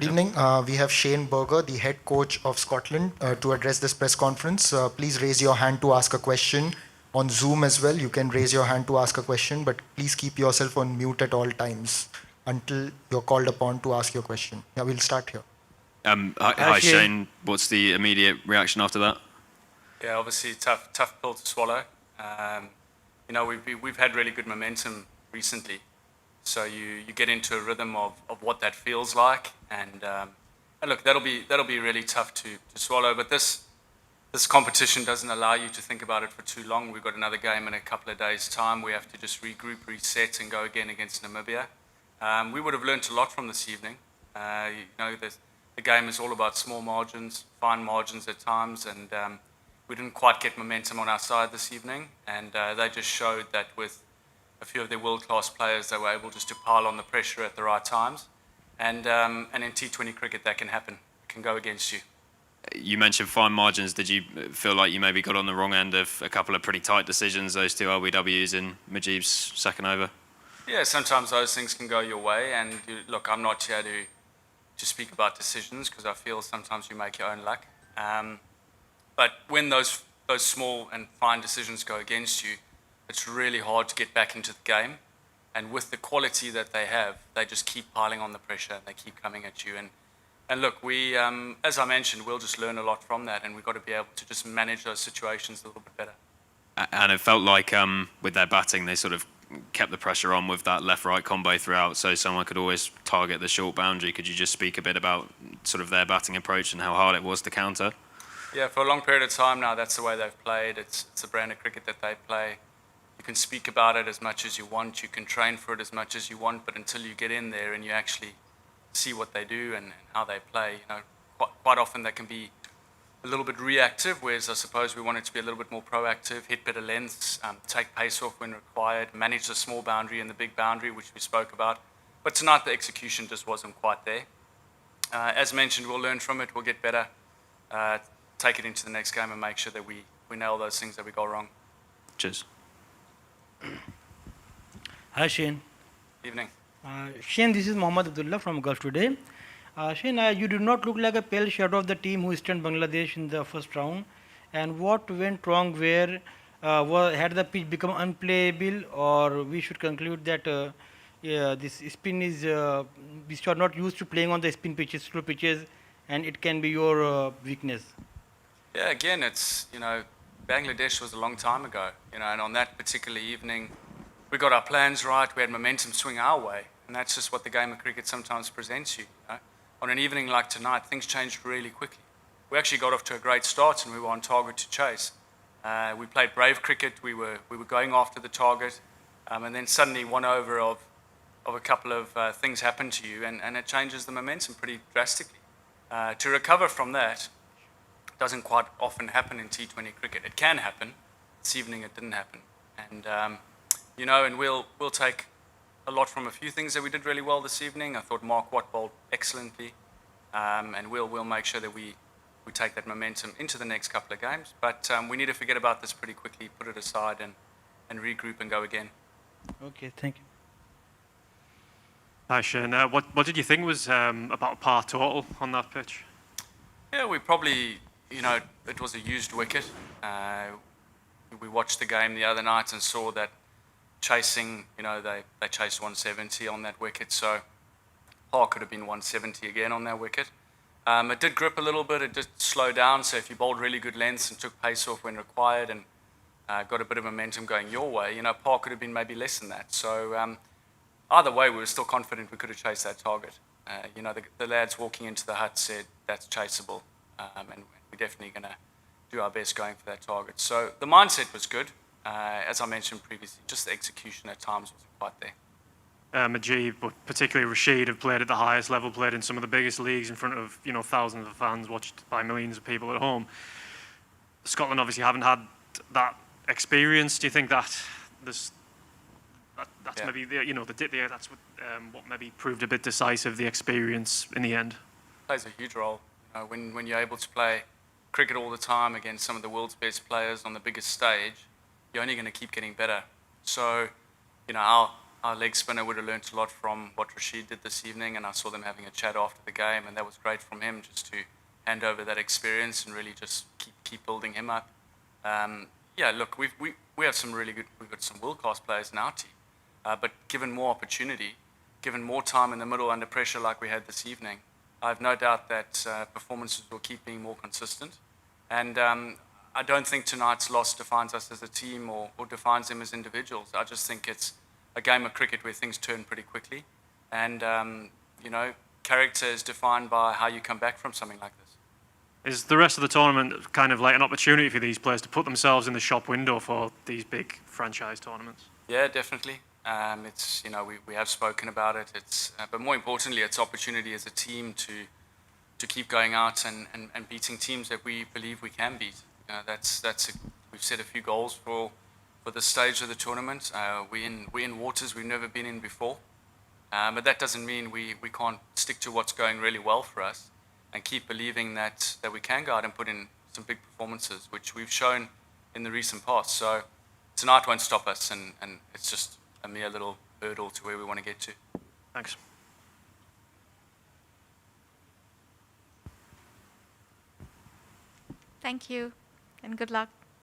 Good evening. We have Shane Berger, the head coach of Scotland, to address this press conference. Please raise your hand to ask a question. On Zoom as well, you can raise your hand to ask a question, but please keep yourself on mute at all times until you're called upon to ask your question. Yeah, we'll start here. Hi, Shane. What's the immediate reaction after that? Yeah, obviously tough pill to swallow. We've had really good momentum recently, so you get into a rhythm of what that feels like, and look, that'll be really tough to swallow. But this competition doesn't allow you to think about it for too long. We've got another game in a couple of days' time. We have to just regroup, reset, and go again against Namibia. We would have learnt a lot from this evening. The game is all about small margins, fine margins at times, and we didn't quite get momentum on our side this evening, and they just showed that with a few of their world-class players, they were able just to pile on the pressure at the right times, and in T20 cricket that can happen, it can go against you. You mentioned fine margins. Did you feel like you maybe got on the wrong end of a couple of pretty tight decisions, those two LBWs in Mujeeb's second over? Yeah, sometimes those things can go your way, and look, I'm not here to speak about decisions because I feel sometimes you make your own luck. But when those small and fine decisions go against you, it's really hard to get back into the game. And with the quality that they have, they just keep piling on the pressure and they keep coming at you. And look, we, as I mentioned, we'll just learn a lot from that, and we've got to be able to just manage those situations a little bit better. And it felt like with their batting, they sort of kept the pressure on with that left-right combo throughout, so someone could always target the short boundary. Could you just speak a bit about sort of their batting approach and how hard it was to counter? Yeah, for a long period of time now, that's the way they've played. It's the brand of cricket that they play. You can speak about it as much as you want, you can train for it as much as you want, but until you get in there and you actually see what they do and how they play, quite often they can be a little bit reactive, whereas I suppose we want it to be a little bit more proactive, hit better lengths, take pace off when required, manage the small boundary and the big boundary, which we spoke about. But tonight the execution just wasn't quite there. As mentioned, we'll learn from it, we'll get better, take it into the next game and make sure that we nail those things that we got wrong. Cheers. Hi Shane. Evening. Shane, this is Mohammad Abdullah from Gulf Today. Shane, you did not look like a pale shadow of the team who stunned Bangladesh in the first round. And what went wrong where? Had the pitch become unplayable, or we should conclude that this spin is, we are not used to playing on the spin pitches, slow pitches, and it can be your weakness? Yeah, again, it's, Bangladesh was a long time ago, and on that particular evening, we got our plans right, we had momentum swing our way, and that's just what the game of cricket sometimes presents you. On an evening like tonight, things changed really quickly. We actually got off to a great start and we were on target to chase. We played brave cricket, we were going after the target, and then suddenly one over of a couple of things happened to you, and it changes the momentum pretty drastically. To recover from that doesn't quite often happen in T20 cricket. It can happen. This evening it didn't happen. And, and we'll take a lot from a few things that we did really well this evening. I thought Mark Watt bowled excellently, and we'll make sure that we take that momentum into the next couple of games. But we need to forget about this pretty quickly, put it aside, and regroup and go again. Okay, thank you. Hi Shane, what did you think was about par total on that pitch? Yeah, we probably, it was a used wicket. We watched the game the other night and saw that chasing, they chased 170 on that wicket, so par could have been 170 again on that wicket. It did grip a little bit, it did slow down, so if you bowled really good lengths and took pace off when required and got a bit of momentum going your way, par could have been maybe less than that. So either way, we were still confident we could have chased that target. The lads walking into the hut said that's chaseable, and we're definitely going to do our best going for that target. So the mindset was good. As I mentioned previously, just the execution at times wasn't quite there. Mujeeb, but particularly Rashid, have played at the highest level, played in some of the biggest leagues in front of thousands of fans, watched by millions of people at home. Scotland obviously haven't had that experience. Do you think that that's maybe that's what maybe proved a bit decisive, the experience in the end? It plays a huge role. When you're able to play cricket all the time against some of the world's best players on the biggest stage, you're only going to keep getting better. So, our leg spinner would have learnt a lot from what Rashid did this evening, and I saw them having a chat after the game, and that was great from him just to hand over that experience and really just keep building him up. Yeah, look, we have some really good, we've got some world-class players in our team, but given more opportunity, given more time in the middle under pressure like we had this evening, I have no doubt that performances will keep being more consistent. And I don't think tonight's loss defines us as a team or defines them as individuals. I just think it's a game of cricket where things turn pretty quickly. And, you know, character is defined by how you come back from something like this. Is the rest of the tournament kind of like an opportunity for these players to put themselves in the shop window for these big franchise tournaments? Yeah, definitely. It's, you know, we have spoken about it. It's, but more importantly, it's opportunity as a team to keep going out and beating teams that we believe we can beat. You know, we've set a few goals for this stage of the tournament. We're in waters we've never been in before. But that doesn't mean we can't stick to what's going really well for us and keep believing that we can go out and put in some big performances, which we've shown in the recent past. So tonight won't stop us, and it's just a mere little hurdle to where we want to get to. Thanks. Thank you, and good luck.